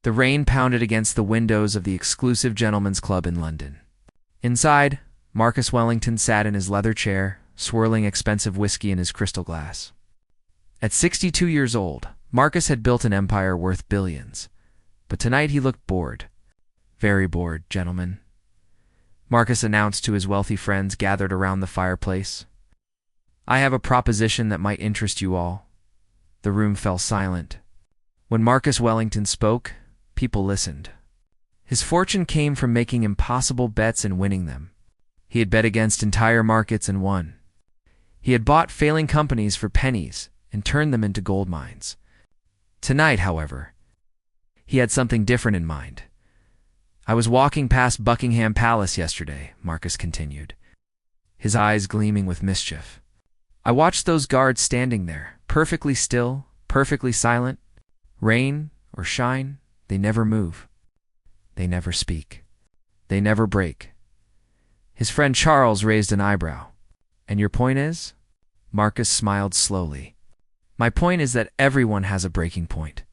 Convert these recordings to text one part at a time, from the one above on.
The rain pounded against the windows of the exclusive gentlemen's club in London. Inside, Marcus Wellington sat in his leather chair, swirling expensive whiskey in his crystal glass. At 62 years old, Marcus had built an empire worth billions. But tonight he looked bored. Very bored, gentlemen, Marcus announced to his wealthy friends gathered around the fireplace. I have a proposition that might interest you all. The room fell silent. When Marcus Wellington spoke, people listened. His fortune came from making impossible bets and winning them. He had bet against entire markets and won. He had bought failing companies for pennies and turned them into gold mines. Tonight, however, he had something different in mind. I was walking past Buckingham Palace yesterday, Marcus continued, his eyes gleaming with mischief. I watched those guards standing there, perfectly still, perfectly silent. Rain or shine, they never move. They never speak. They never break. His friend Charles raised an eyebrow. And your point is? Marcus smiled slowly. My point is that everyone has a breaking point.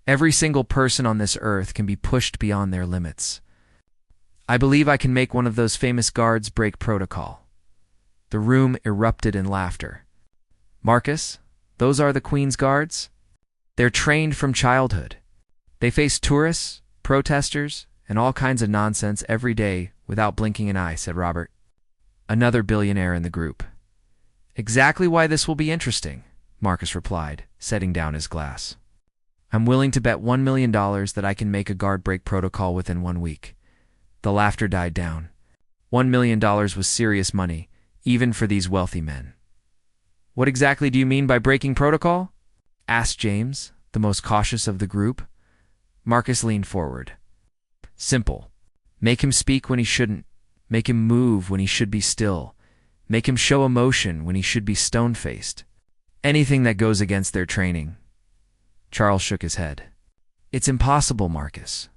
Every single person on this earth can be pushed beyond their limits. I believe I can make one of those famous guards break protocol. The room erupted in laughter. Marcus, those are the Queen's guards? They're trained from childhood. They face tourists, protesters, and all kinds of nonsense every day without blinking an eye, said Robert, another billionaire in the group. Exactly why this will be interesting, Marcus replied, setting down his glass. I'm willing to bet $1 million that I can make a guard break protocol within 1 week. The laughter died down. $1 million was serious money, even for these wealthy men. What exactly do you mean by breaking protocol? Asked James, the most cautious of the group. Marcus leaned forward. Simple. Make him speak when he shouldn't. Make him move when he should be still. Make him show emotion when he should be stone-faced. Anything that goes against their training. Charles shook his head. It's impossible, Marcus.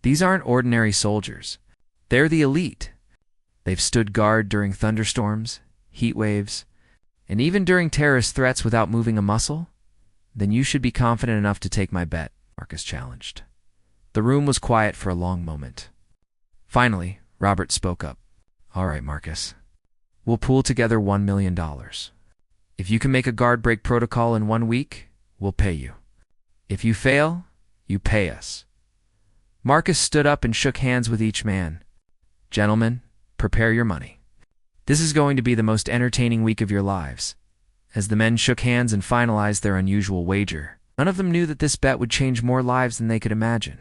These aren't ordinary soldiers. They're the elite. They've stood guard during thunderstorms, heat waves, and even during terrorist threats without moving a muscle. Then you should be confident enough to take my bet, Marcus challenged. The room was quiet for a long moment. Finally, Robert spoke up. All right, Marcus. We'll pool together $1 million. If you can make a guard break protocol in 1 week, we'll pay you. If you fail, you pay us. Marcus stood up and shook hands with each man. Gentlemen, prepare your money. This is going to be the most entertaining week of your lives. As the men shook hands and finalized their unusual wager, none of them knew that this bet would change more lives than they could imagine.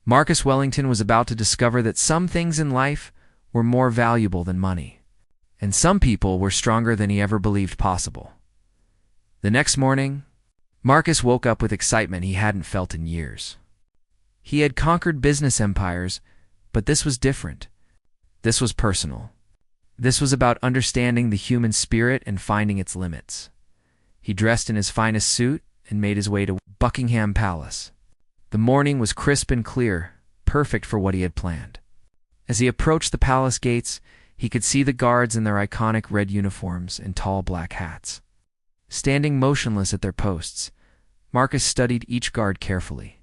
Marcus Wellington was about to discover that some things in life were more valuable than money, and some people were stronger than he ever believed possible. The next morning, Marcus woke up with excitement he hadn't felt in years. He had conquered business empires, but this was different. This was personal. This was about understanding the human spirit and finding its limits. He dressed in his finest suit and made his way to Buckingham Palace. The morning was crisp and clear, perfect for what he had planned. As he approached the palace gates, he could see the guards in their iconic red uniforms and tall black hats. Standing motionless at their posts, Marcus studied each guard carefully.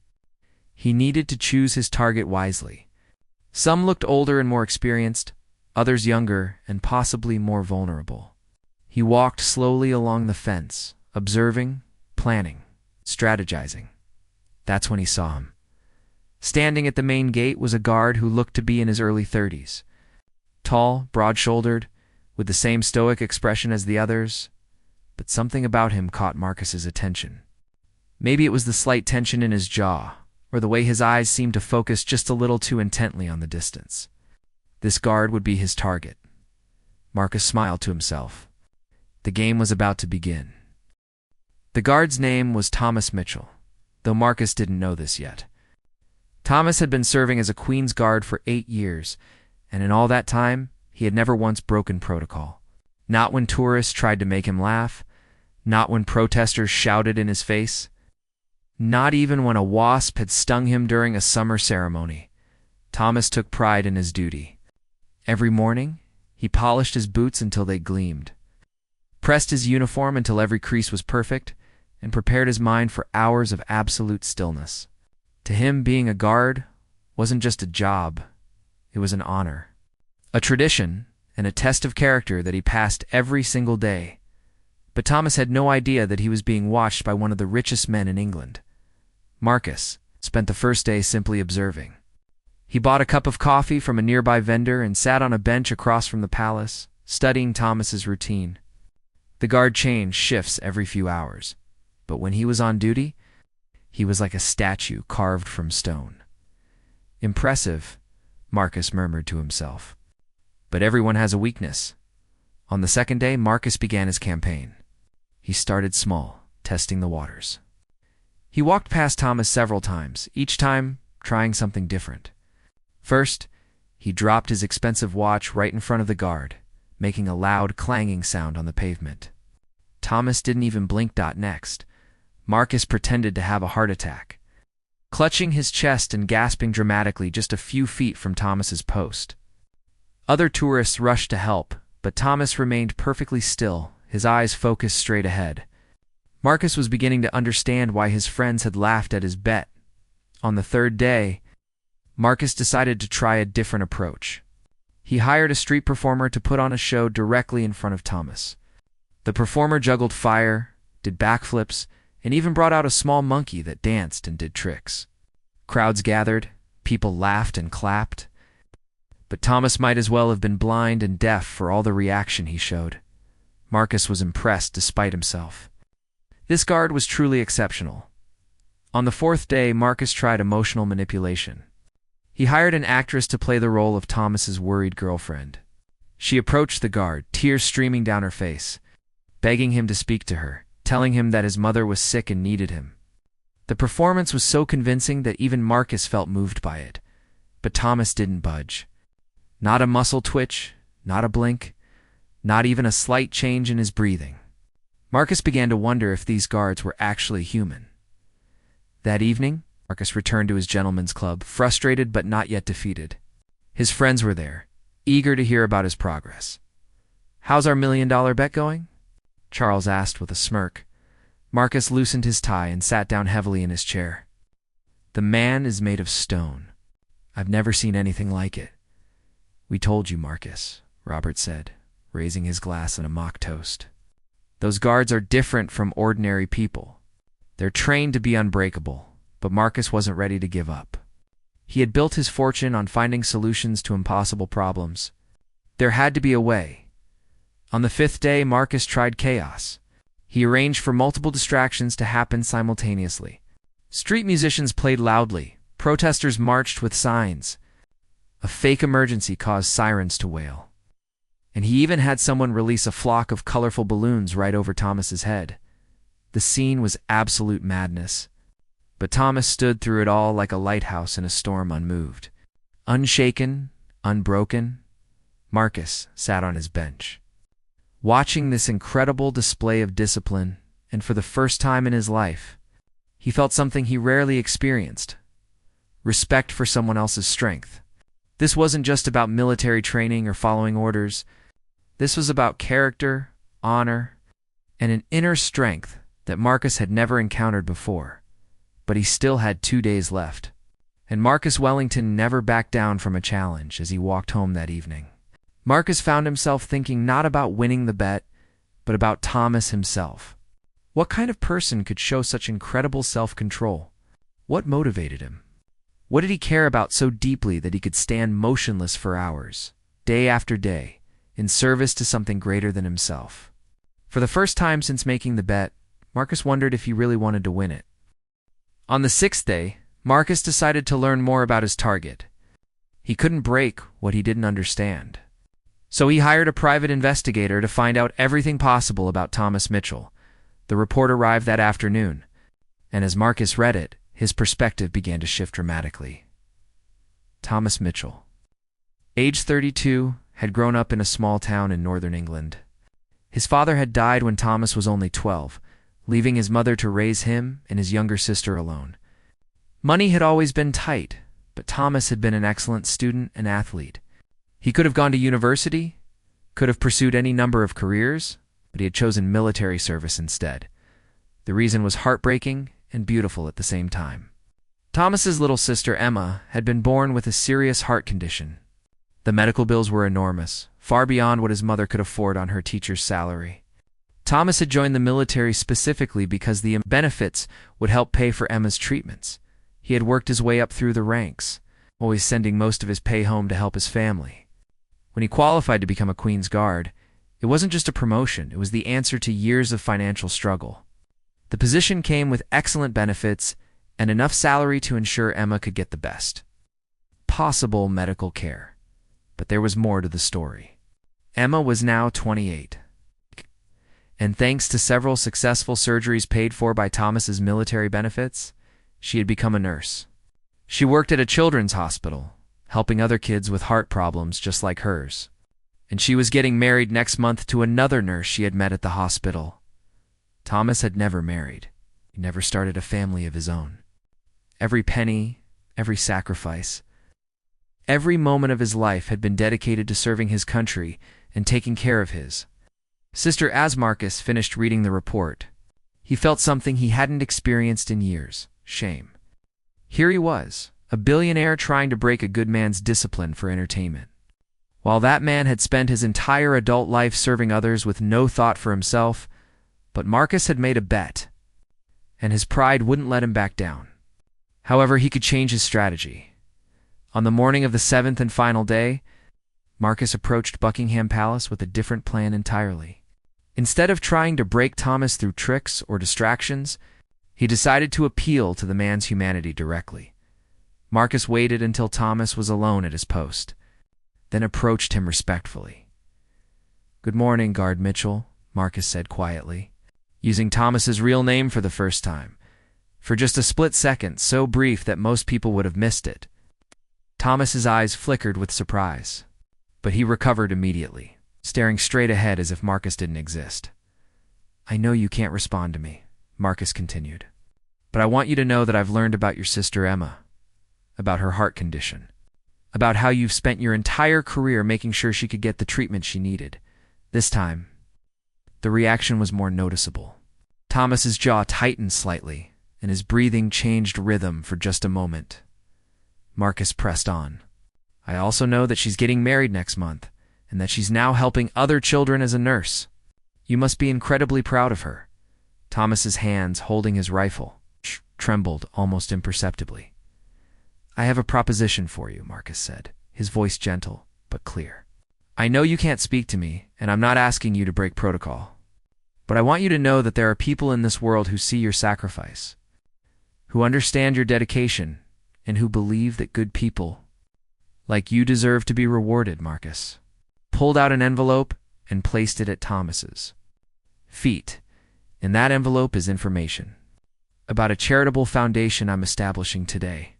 He needed to choose his target wisely. Some looked older and more experienced, others younger and possibly more vulnerable. He walked slowly along the fence, observing, planning, strategizing. That's when he saw him. Standing at the main gate was a guard who looked to be in his early 30s. Tall, broad-shouldered, with the same stoic expression as the others, but something about him caught Marcus's attention. Maybe it was the slight tension in his jaw, or the way his eyes seemed to focus just a little too intently on the distance. This guard would be his target. Marcus smiled to himself. The game was about to begin. The guard's name was Thomas Mitchell, though Marcus didn't know this yet. Thomas had been serving as a Queen's Guard for 8 years, and in all that time, he had never once broken protocol. Not when tourists tried to make him laugh, not when protesters shouted in his face, not even when a wasp had stung him during a summer ceremony. Thomas took pride in his duty. Every morning, he polished his boots until they gleamed, pressed his uniform until every crease was perfect, and prepared his mind for hours of absolute stillness. To him, being a guard wasn't just a job, it was an honor, a tradition, and a test of character that he passed every single day. But Thomas had no idea that he was being watched by one of the richest men in England. Marcus spent the first day simply observing. He bought a cup of coffee from a nearby vendor and sat on a bench across from the palace, studying Thomas's routine. The guard changed shifts every few hours, but when he was on duty, he was like a statue carved from stone. Impressive, Marcus murmured to himself. But everyone has a weakness. On the second day, Marcus began his campaign. He started small, testing the waters. He walked past Thomas several times, each time trying something different. First, he dropped his expensive watch right in front of the guard, making a loud clanging sound on the pavement. Thomas didn't even blink. Next, Marcus pretended to have a heart attack, clutching his chest and gasping dramatically just a few feet from Thomas's post. Other tourists rushed to help, but Thomas remained perfectly still, his eyes focused straight ahead. Marcus was beginning to understand why his friends had laughed at his bet. On the third day, Marcus decided to try a different approach. He hired a street performer to put on a show directly in front of Thomas. The performer juggled fire, did backflips, and even brought out a small monkey that danced and did tricks. Crowds gathered, people laughed and clapped. But Thomas might as well have been blind and deaf for all the reaction he showed. Marcus was impressed despite himself. This guard was truly exceptional. On the fourth day, Marcus tried emotional manipulation. He hired an actress to play the role of Thomas's worried girlfriend. She approached the guard, tears streaming down her face, begging him to speak to her, telling him that his mother was sick and needed him. The performance was so convincing that even Marcus felt moved by it. But Thomas didn't budge. Not a muscle twitch, not a blink, not even a slight change in his breathing. Marcus began to wonder if these guards were actually human. That evening, Marcus returned to his gentleman's club, frustrated but not yet defeated. His friends were there, eager to hear about his progress. "How's our $1 million bet going?" Charles asked with a smirk. Marcus loosened his tie and sat down heavily in his chair. "The man is made of stone. I've never seen anything like it." "We told you, Marcus," Robert said, raising his glass in a mock toast. "Those guards are different from ordinary people. They're trained to be unbreakable." But Marcus wasn't ready to give up. He had built his fortune on finding solutions to impossible problems. There had to be a way. On the fifth day, Marcus tried chaos. He arranged for multiple distractions to happen simultaneously. Street musicians played loudly. Protesters marched with signs. A fake emergency caused sirens to wail. And he even had someone release a flock of colorful balloons right over Thomas's head. The scene was absolute madness. But Thomas stood through it all like a lighthouse in a storm, unmoved. Unshaken, unbroken, Marcus sat on his bench, watching this incredible display of discipline, and for the first time in his life, he felt something he rarely experienced: respect for someone else's strength. This wasn't just about military training or following orders. This was about character, honor, and an inner strength that Marcus had never encountered before. But he still had 2 days left. And Marcus Wellington never backed down from a challenge as he walked home that evening. Marcus found himself thinking not about winning the bet, but about Thomas himself. What kind of person could show such incredible self-control? What motivated him? What did he care about so deeply that he could stand motionless for hours, day after day, in service to something greater than himself? For the first time since making the bet, Marcus wondered if he really wanted to win it. On the sixth day, Marcus decided to learn more about his target. He couldn't break what he didn't understand. So he hired a private investigator to find out everything possible about Thomas Mitchell. The report arrived that afternoon, and as Marcus read it, his perspective began to shift dramatically. Thomas Mitchell, age 32, had grown up in a small town in northern England. His father had died when Thomas was only 12, leaving his mother to raise him and his younger sister alone. Money had always been tight, but Thomas had been an excellent student and athlete. He could have gone to university, could have pursued any number of careers, but he had chosen military service instead. The reason was heartbreaking and beautiful at the same time. Thomas's little sister Emma had been born with a serious heart condition. The medical bills were enormous, far beyond what his mother could afford on her teacher's salary. Thomas had joined the military specifically because the benefits would help pay for Emma's treatments. He had worked his way up through the ranks, always sending most of his pay home to help his family. When he qualified to become a Queen's Guard, it wasn't just a promotion, it was the answer to years of financial struggle. The position came with excellent benefits and enough salary to ensure Emma could get the best possible medical care. But there was more to the story. Emma was now 28. And thanks to several successful surgeries paid for by Thomas's military benefits, she had become a nurse. She worked at a children's hospital, helping other kids with heart problems just like hers. And she was getting married next month to another nurse she had met at the hospital. Thomas had never married. He never started a family of his own. Every penny, every sacrifice, every moment of his life had been dedicated to serving his country and taking care of his. Sister, as Marcus finished reading the report, he felt something he hadn't experienced in years: shame. Here he was, a billionaire trying to break a good man's discipline for entertainment. While that man had spent his entire adult life serving others with no thought for himself, but Marcus had made a bet, and his pride wouldn't let him back down. However, he could change his strategy. On the morning of the 7th and final day, Marcus approached Buckingham Palace with a different plan entirely. Instead of trying to break Thomas through tricks or distractions, he decided to appeal to the man's humanity directly. Marcus waited until Thomas was alone at his post, then approached him respectfully. "Good morning, Guard Mitchell," Marcus said quietly, using Thomas's real name for the first time. For just a split second, so brief that most people would have missed it. Thomas's eyes flickered with surprise, but he recovered immediately, staring straight ahead as if Marcus didn't exist. "I know you can't respond to me," Marcus continued, "but I want you to know that I've learned about your sister Emma, about her heart condition, about how you've spent your entire career making sure she could get the treatment she needed. This time, the reaction was more noticeable. Thomas's jaw tightened slightly, and his breathing changed rhythm for just a moment. Marcus pressed on. "I also know that she's getting married next month, and that she's now helping other children as a nurse. You must be incredibly proud of her." Thomas's hands holding his rifle trembled almost imperceptibly. "I have a proposition for you," Marcus said, his voice gentle but clear. "I know you can't speak to me, and I'm not asking you to break protocol. But I want you to know that there are people in this world who see your sacrifice, who understand your dedication, and who believe that good people like you deserve to be rewarded." Marcus pulled out an envelope and placed it at Thomas's feet. "In that envelope is information about a charitable foundation I'm establishing today.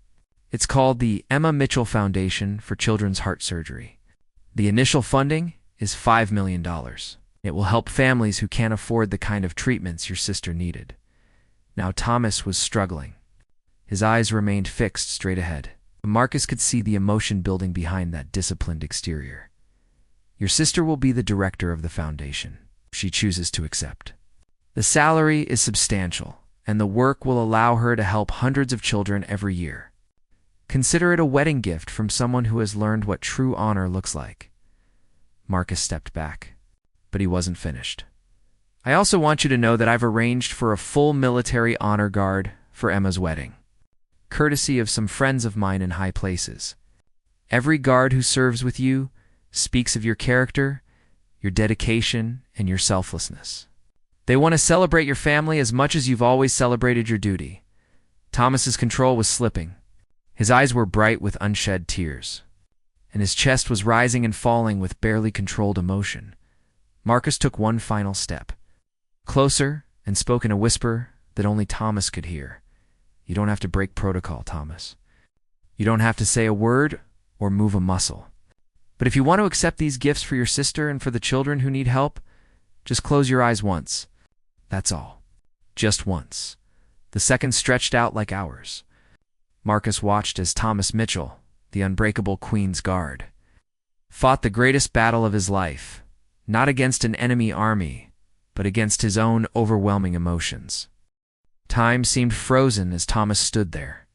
It's called the Emma Mitchell Foundation for Children's Heart Surgery. The initial funding is $5 million. It will help families who can't afford the kind of treatments your sister needed." Now Thomas was struggling. His eyes remained fixed straight ahead. Marcus could see the emotion building behind that disciplined exterior. "Your sister will be the director of the foundation, if she chooses to accept. The salary is substantial, and the work will allow her to help hundreds of children every year. Consider it a wedding gift from someone who has learned what true honor looks like." Marcus stepped back, but he wasn't finished. "I also want you to know that I've arranged for a full military honor guard for Emma's wedding, courtesy of some friends of mine in high places. Every guard who serves with you speaks of your character, your dedication, and your selflessness. They want to celebrate your family as much as you've always celebrated your duty." Thomas's control was slipping. His eyes were bright with unshed tears, and his chest was rising and falling with barely controlled emotion. Marcus took one final step, closer, and spoke in a whisper that only Thomas could hear. "You don't have to break protocol, Thomas. You don't have to say a word or move a muscle. But if you want to accept these gifts for your sister and for the children who need help, just close your eyes once. That's all. Just once." The seconds stretched out like hours. Marcus watched as Thomas Mitchell, the unbreakable Queen's Guard, fought the greatest battle of his life, not against an enemy army, but against his own overwhelming emotions. Time seemed frozen as Thomas stood there,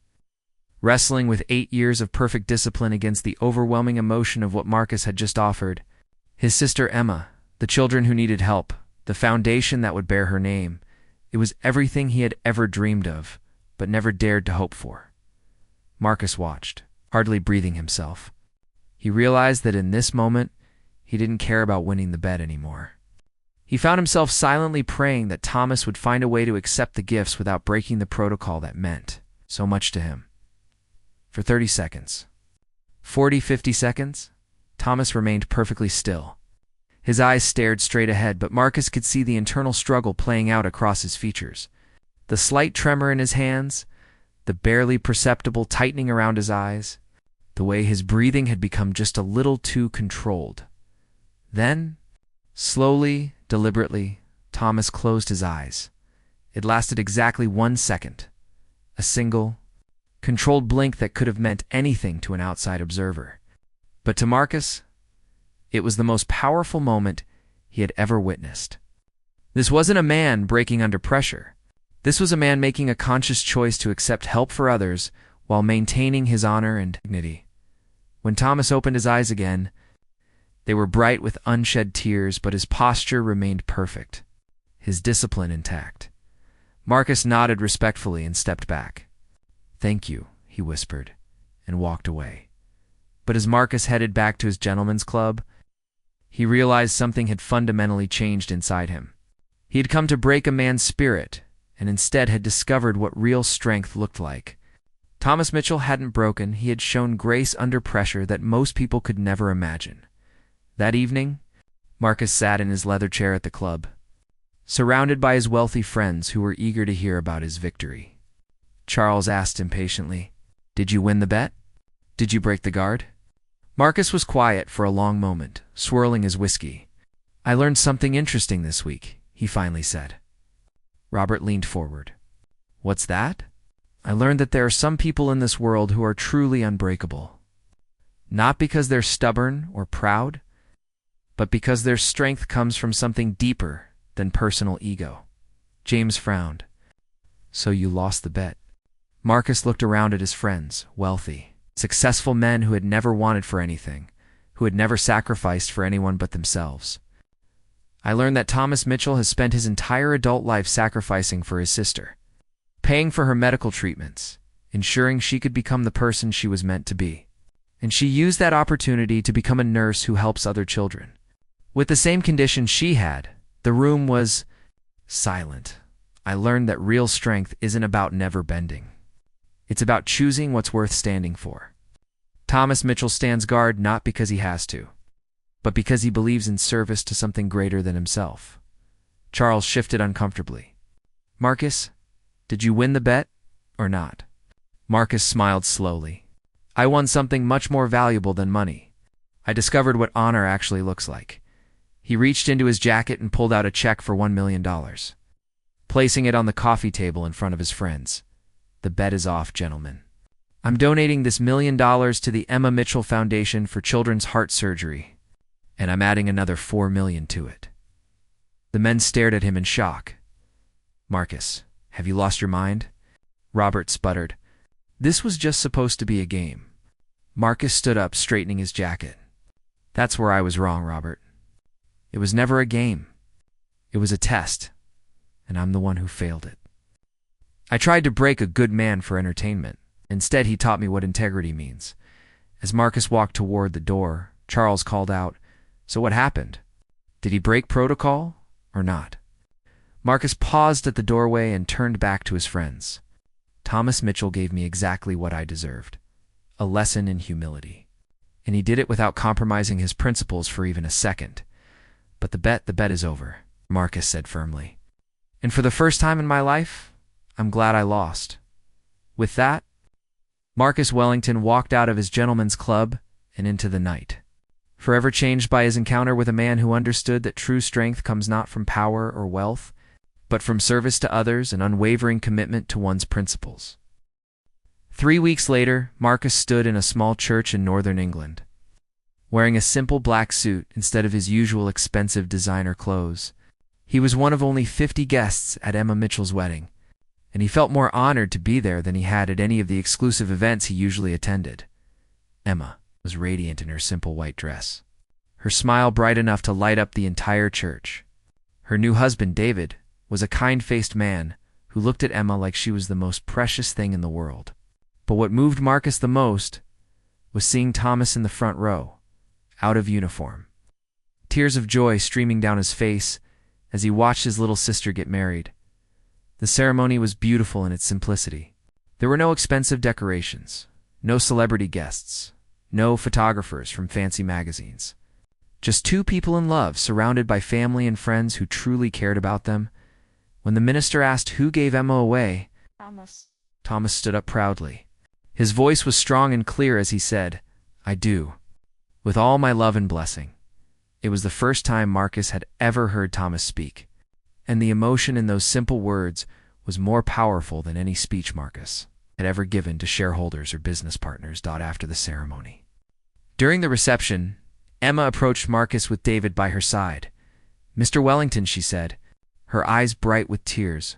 wrestling with 8 years of perfect discipline against the overwhelming emotion of what Marcus had just offered. His sister Emma, the children who needed help, the foundation that would bear her name. It was everything he had ever dreamed of, but never dared to hope for. Marcus watched, hardly breathing himself. He realized that in this moment, he didn't care about winning the bet anymore. He found himself silently praying that Thomas would find a way to accept the gifts without breaking the protocol that meant so much to him. For 30 seconds, 40, 50 seconds, Thomas remained perfectly still. His eyes stared straight ahead, but Marcus could see the internal struggle playing out across his features. The slight tremor in his hands, the barely perceptible tightening around his eyes, the way his breathing had become just a little too controlled. Then, slowly, deliberately, Thomas closed his eyes. It lasted exactly 1 second. A single, controlled blink that could have meant anything to an outside observer. But to Marcus, it was the most powerful moment he had ever witnessed. This wasn't a man breaking under pressure. This was a man making a conscious choice to accept help for others while maintaining his honor and dignity. When Thomas opened his eyes again, they were bright with unshed tears, but his posture remained perfect, his discipline intact. Marcus nodded respectfully and stepped back. "Thank you," he whispered, and walked away. But as Marcus headed back to his gentleman's club, he realized something had fundamentally changed inside him. He had come to break a man's spirit, and instead had discovered what real strength looked like. Thomas Mitchell hadn't broken. He had shown grace under pressure that most people could never imagine. That evening, Marcus sat in his leather chair at the club, surrounded by his wealthy friends who were eager to hear about his victory. Charles asked impatiently, "Did you win the bet? Did you break the guard?" Marcus was quiet for a long moment, swirling his whiskey. "I learned something interesting this week," he finally said. Robert leaned forward. "What's that?" "I learned that there are some people in this world who are truly unbreakable. Not because they're stubborn or proud, but because their strength comes from something deeper than personal ego." James frowned. "So you lost the bet." Marcus looked around at his friends, wealthy, successful men who had never wanted for anything, who had never sacrificed for anyone but themselves. "I learned that Thomas Mitchell has spent his entire adult life sacrificing for his sister, paying for her medical treatments, ensuring she could become the person she was meant to be. And she used that opportunity to become a nurse who helps other children. With the same condition she had, the room was silent. I learned that real strength isn't about never bending. It's about choosing what's worth standing for. Thomas Mitchell stands guard not because he has to, but because he believes in service to something greater than himself." Charles shifted uncomfortably. "Marcus, did you win the bet or not?" Marcus smiled slowly. "I won something much more valuable than money. I discovered what honor actually looks like." He reached into his jacket and pulled out a check for $1 million, placing it on the coffee table in front of his friends. "The bet is off, gentlemen. I'm donating this $1 million to the Emma Mitchell Foundation for Children's Heart Surgery, and I'm adding another $4 million to it." The men stared at him in shock. "Marcus, have you lost your mind?" Robert sputtered. "This was just supposed to be a game." Marcus stood up, straightening his jacket. "That's where I was wrong, Robert. It was never a game. It was a test, and I'm the one who failed it. I tried to break a good man for entertainment. Instead, he taught me what integrity means." As Marcus walked toward the door, Charles called out, "So what happened? Did he break protocol or not?" Marcus paused at the doorway and turned back to his friends. "Thomas Mitchell gave me exactly what I deserved, a lesson in humility. And he did it without compromising his principles for even a second. But the bet is over," Marcus said firmly. "And for the first time in my life, I'm glad I lost." With that, Marcus Wellington walked out of his gentleman's club and into the night, forever changed by his encounter with a man who understood that true strength comes not from power or wealth, but from service to others and unwavering commitment to one's principles. 3 weeks later, Marcus stood in a small church in northern England, wearing a simple black suit instead of his usual expensive designer clothes. He was one of only 50 guests at Emma Mitchell's wedding, and he felt more honored to be there than he had at any of the exclusive events he usually attended. Emma was radiant in her simple white dress, her smile bright enough to light up the entire church. Her new husband, David, was a kind-faced man who looked at Emma like she was the most precious thing in the world. But what moved Marcus the most was seeing Thomas in the front row, out of uniform. Tears of joy streaming down his face as he watched his little sister get married. The ceremony was beautiful in its simplicity. There were no expensive decorations, no celebrity guests, no photographers from fancy magazines. Just two people in love, surrounded by family and friends who truly cared about them. When the minister asked who gave Emma away, Thomas stood up proudly. His voice was strong and clear as he said, "I do, with all my love and blessing." It was the first time Marcus had ever heard Thomas speak, and the emotion in those simple words was more powerful than any speech Marcus had ever given to shareholders or business partners. After the ceremony, during the reception, Emma approached Marcus with David by her side. "Mr. Wellington," she said, her eyes bright with tears,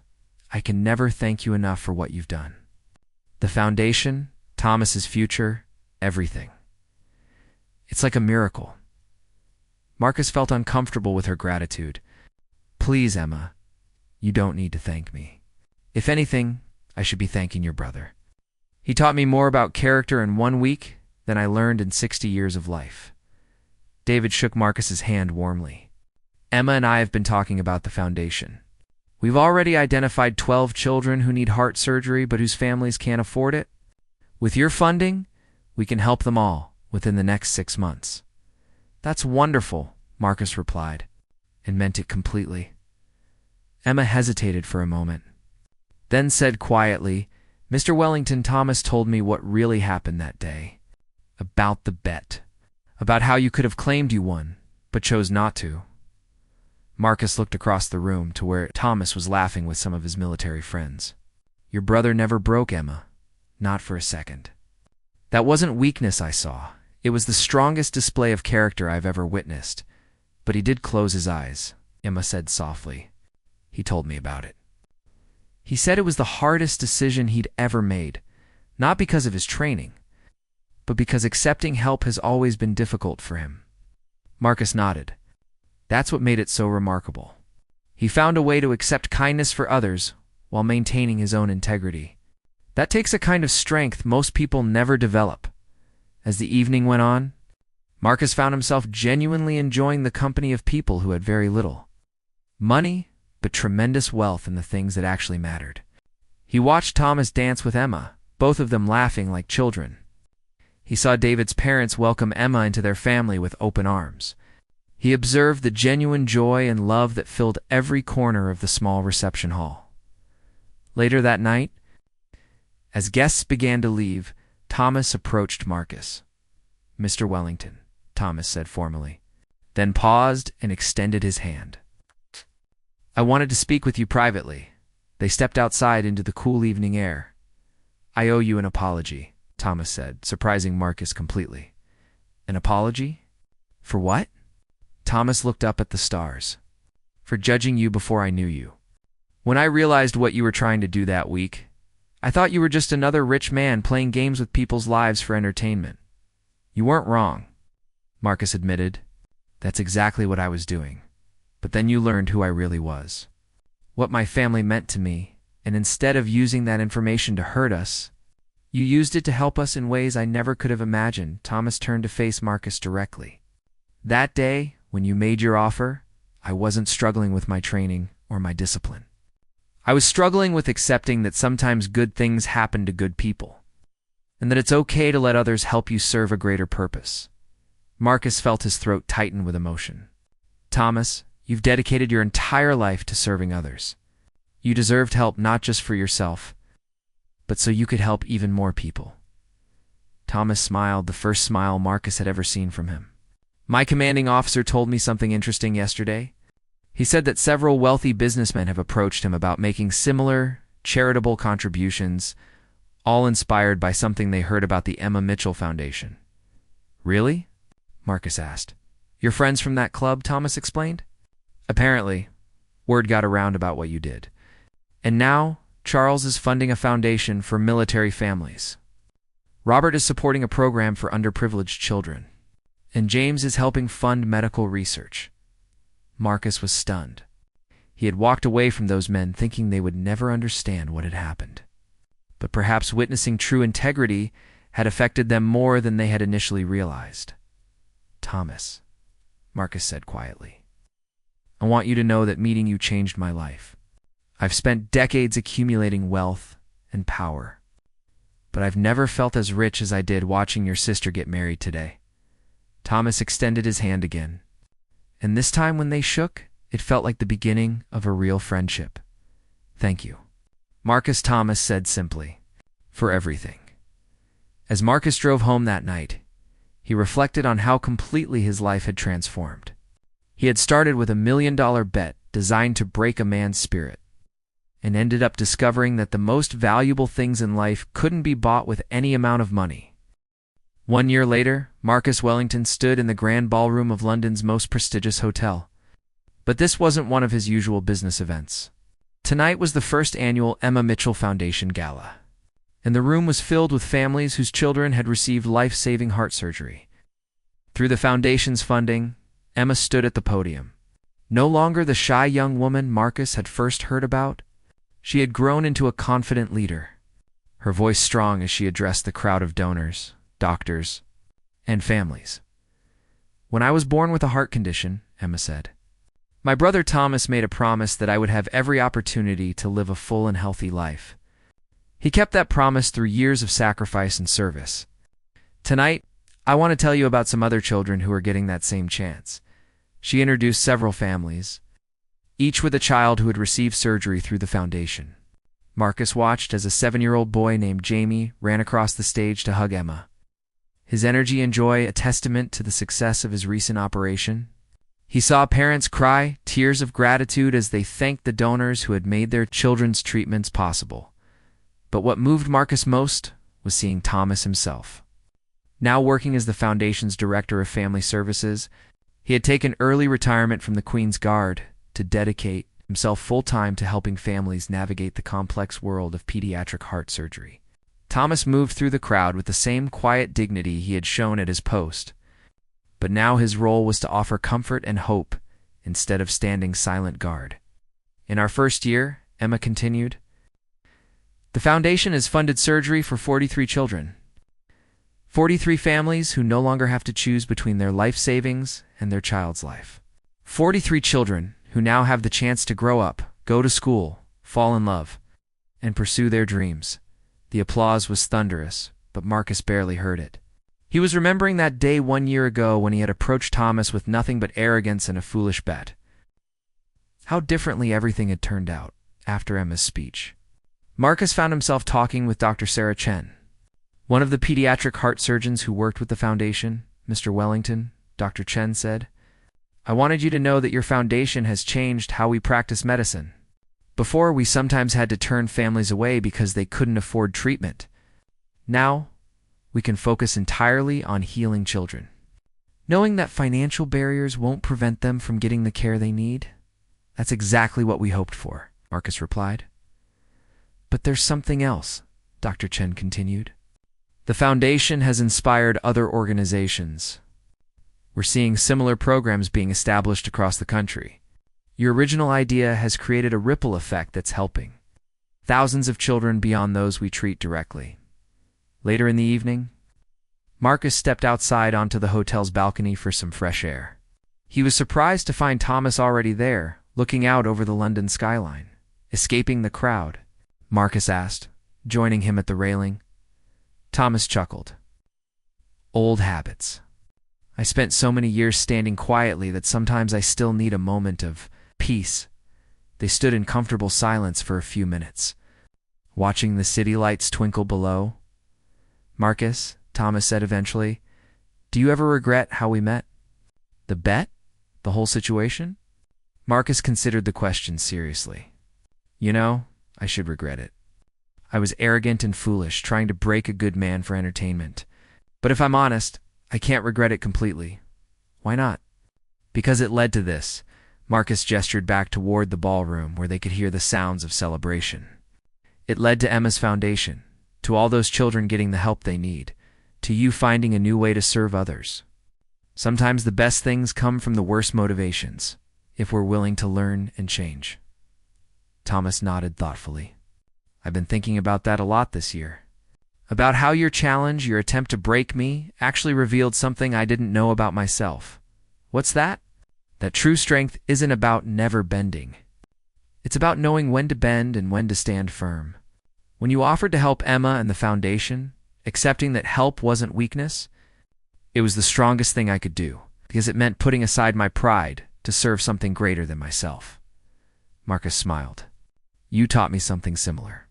"I can never thank you enough for what you've done. The foundation, Thomas's future, everything. It's like a miracle." Marcus felt uncomfortable with her gratitude. "Please, Emma, you don't need to thank me. If anything, I should be thanking your brother. He taught me more about character in 1 week than I learned in 60 years of life." David shook Marcus's hand warmly. "Emma and I have been talking about the foundation. We've already identified 12 children who need heart surgery but whose families can't afford it. With your funding, we can help them all within the next 6 months." "That's wonderful," Marcus replied, and meant it completely. Emma hesitated for a moment, then said quietly, "Mr. Wellington, Thomas told me what really happened that day. About the bet. About how you could have claimed you won, but chose not to." Marcus looked across the room to where Thomas was laughing with some of his military friends. "Your brother never broke, Emma. Not for a second. That wasn't weakness I saw. It was the strongest display of character I've ever witnessed. But he did close his eyes," Emma said softly. "He told me about it. He said it was the hardest decision he'd ever made, not because of his training, but because accepting help has always been difficult for him." Marcus nodded. That's what made it so remarkable. He found a way to accept kindness for others while maintaining his own integrity. That takes a kind of strength most people never develop. As the evening went on, Marcus found himself genuinely enjoying the company of people who had very little money, but tremendous wealth in the things that actually mattered. He watched Thomas dance with Emma, both of them laughing like children. He saw David's parents welcome Emma into their family with open arms. He observed the genuine joy and love that filled every corner of the small reception hall. Later that night, as guests began to leave, Thomas approached Marcus. "Mr. Wellington," Thomas said formally, then paused and extended his hand. "I wanted to speak with you privately." They stepped outside into the cool evening air. "I owe you an apology," Thomas said, surprising Marcus completely. "An apology? For what?" Thomas looked up at the stars. "For judging you before I knew you. When I realized what you were trying to do that week, I thought you were just another rich man playing games with people's lives for entertainment. You weren't wrong," Marcus admitted. "That's exactly what I was doing. But then you learned who I really was, what my family meant to me, and instead of using that information to hurt us, you used it to help us in ways I never could have imagined." Thomas turned to face Marcus directly. "That day, when you made your offer, I wasn't struggling with my training or my discipline. I was struggling with accepting that sometimes good things happen to good people, and that it's okay to let others help you serve a greater purpose." Marcus felt his throat tighten with emotion. "Thomas, you've dedicated your entire life to serving others. You deserved help not just for yourself, but so you could help even more people." Thomas smiled, the first smile Marcus had ever seen from him. "My commanding officer told me something interesting yesterday. He said that several wealthy businessmen have approached him about making similar, charitable contributions, all inspired by something they heard about the Emma Mitchell Foundation." "Really?" Marcus asked. "Your friends from that club?" Thomas explained. "Apparently, word got around about what you did. And now, Charles is funding a foundation for military families. Robert is supporting a program for underprivileged children. And James is helping fund medical research. Marcus was stunned. He had walked away from those men thinking they would never understand what had happened. But perhaps witnessing true integrity had affected them more than they had initially realized. "Thomas," Marcus said quietly, "I want you to know that meeting you changed my life. I've spent decades accumulating wealth and power, but I've never felt as rich as I did watching your sister get married today." Thomas extended his hand again, and this time when they shook, it felt like the beginning of a real friendship. "Thank you," Marcus Thomas said simply, "for everything." As Marcus drove home that night, he reflected on how completely his life had transformed. He had started with $1 million bet designed to break a man's spirit, and ended up discovering that the most valuable things in life couldn't be bought with any amount of money. 1 year later, Marcus Wellington stood in the grand ballroom of London's most prestigious hotel. But this wasn't one of his usual business events. Tonight was the first annual Emma Mitchell Foundation Gala, and the room was filled with families whose children had received life-saving heart surgery. Through the foundation's funding, Emma stood at the podium. No longer the shy young woman Marcus had first heard about, she had grown into a confident leader, her voice strong as she addressed the crowd of donors, doctors, and families. "When I was born with a heart condition," Emma said, "my brother Thomas made a promise that I would have every opportunity to live a full and healthy life. He kept that promise through years of sacrifice and service. Tonight, I want to tell you about some other children who are getting that same chance." She introduced several families, each with a child who had received surgery through the foundation. Marcus watched as a 7-year-old boy named Jamie ran across the stage to hug Emma, his energy and joy a testament to the success of his recent operation. He saw parents cry tears of gratitude as they thanked the donors who had made their children's treatments possible. But what moved Marcus most was seeing Thomas himself. Now working as the foundation's director of family services, he had taken early retirement from the Queen's Guard to dedicate himself full-time to helping families navigate the complex world of pediatric heart surgery. Thomas moved through the crowd with the same quiet dignity he had shown at his post, but now his role was to offer comfort and hope instead of standing silent guard. "In our first year," Emma continued, "the foundation has funded surgery for 43 children. 43 families who no longer have to choose between their life savings and their child's life. 43 children who now have the chance to grow up, go to school, fall in love, and pursue their dreams." The applause was thunderous, but Marcus barely heard it. He was remembering that day 1 year ago when he had approached Thomas with nothing but arrogance and a foolish bet. How differently everything had turned out after Emma's speech. Marcus found himself talking with Dr. Sarah Chen, one of the pediatric heart surgeons who worked with the foundation. "Mr. Wellington," Dr. Chen said, "I wanted you to know that your foundation has changed how we practice medicine. Before, we sometimes had to turn families away because they couldn't afford treatment. Now, we can focus entirely on healing children. Knowing that financial barriers won't prevent them from getting the care they need, that's exactly what we hoped for," Marcus replied. "But there's something else," Dr. Chen continued. "The foundation has inspired other organizations. We're seeing similar programs being established across the country. Your original idea has created a ripple effect that's helping thousands of children beyond those we treat directly." Later in the evening, Marcus stepped outside onto the hotel's balcony for some fresh air. He was surprised to find Thomas already there, looking out over the London skyline. "Escaping the crowd?" Marcus asked, joining him at the railing. Thomas chuckled. "Old habits. I spent so many years standing quietly that sometimes I still need a moment of peace." They stood in comfortable silence for a few minutes, watching the city lights twinkle below. "Marcus," Thomas said eventually, "do you ever regret how we met?" "The bet? The whole situation?" Marcus considered the question seriously. "You know, I should regret it. I was arrogant and foolish, trying to break a good man for entertainment. But if I'm honest, I can't regret it completely." "Why not?" "Because it led to this." Marcus gestured back toward the ballroom where they could hear the sounds of celebration. It led to Emma's foundation, to all those children getting the help they need, to you finding a new way to serve others. Sometimes the best things come from the worst motivations, if we're willing to learn and change. Thomas nodded thoughtfully. I've been thinking about that a lot this year. About how your challenge, your attempt to break me, actually revealed something I didn't know about myself. What's that? That true strength isn't about never bending. It's about knowing when to bend and when to stand firm. When you offered to help Emma and the foundation, accepting that help wasn't weakness, it was the strongest thing I could do, because it meant putting aside my pride to serve something greater than myself. Marcus smiled. You taught me something similar.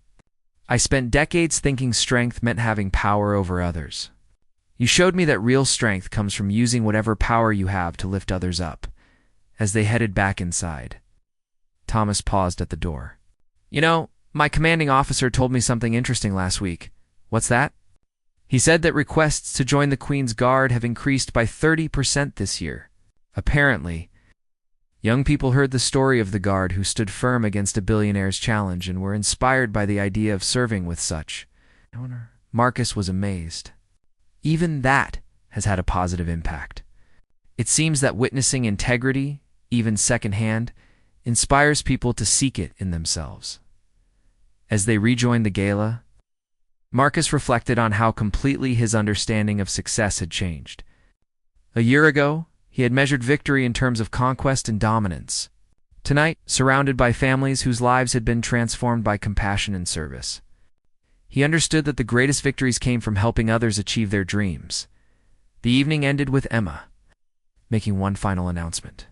I spent decades thinking strength meant having power over others. You showed me that real strength comes from using whatever power you have to lift others up. As they headed back inside, Thomas paused at the door. You know, my commanding officer told me something interesting last week. What's that? He said that requests to join the Queen's Guard have increased by 30% this year. Apparently, young people heard the story of the Guard who stood firm against a billionaire's challenge and were inspired by the idea of serving with such. Marcus was amazed. Even that has had a positive impact. It seems that witnessing integrity, even secondhand, inspires people to seek it in themselves. As they rejoined the gala, Marcus reflected on how completely his understanding of success had changed. A year ago, he had measured victory in terms of conquest and dominance. Tonight, surrounded by families whose lives had been transformed by compassion and service, he understood that the greatest victories came from helping others achieve their dreams. The evening ended with Emma making one final announcement.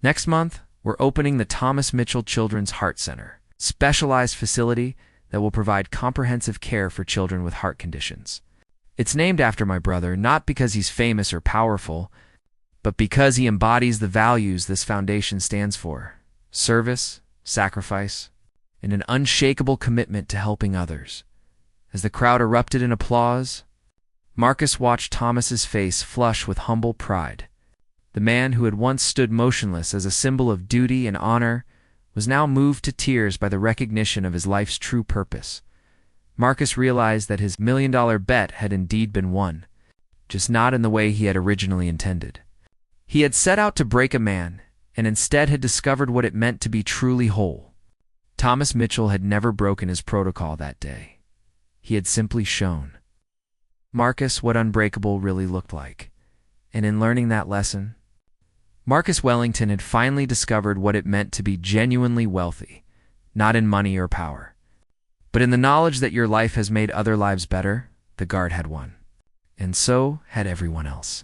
Next month, we're opening the Thomas Mitchell Children's Heart Center, a specialized facility that will provide comprehensive care for children with heart conditions. It's named after my brother, not because he's famous or powerful, but because he embodies the values this foundation stands for: service, sacrifice, and an unshakable commitment to helping others. As the crowd erupted in applause, Marcus watched Thomas's face flush with humble pride. The man who had once stood motionless as a symbol of duty and honor was now moved to tears by the recognition of his life's true purpose. Marcus realized that his million-dollar bet had indeed been won, just not in the way he had originally intended. He had set out to break a man, and instead had discovered what it meant to be truly whole. Thomas Mitchell had never broken his protocol that day. He had simply shown Marcus what unbreakable really looked like. And in learning that lesson, Marcus Wellington had finally discovered what it meant to be genuinely wealthy, not in money or power, but in the knowledge that your life has made other lives better. The Guard had won, and so had everyone else.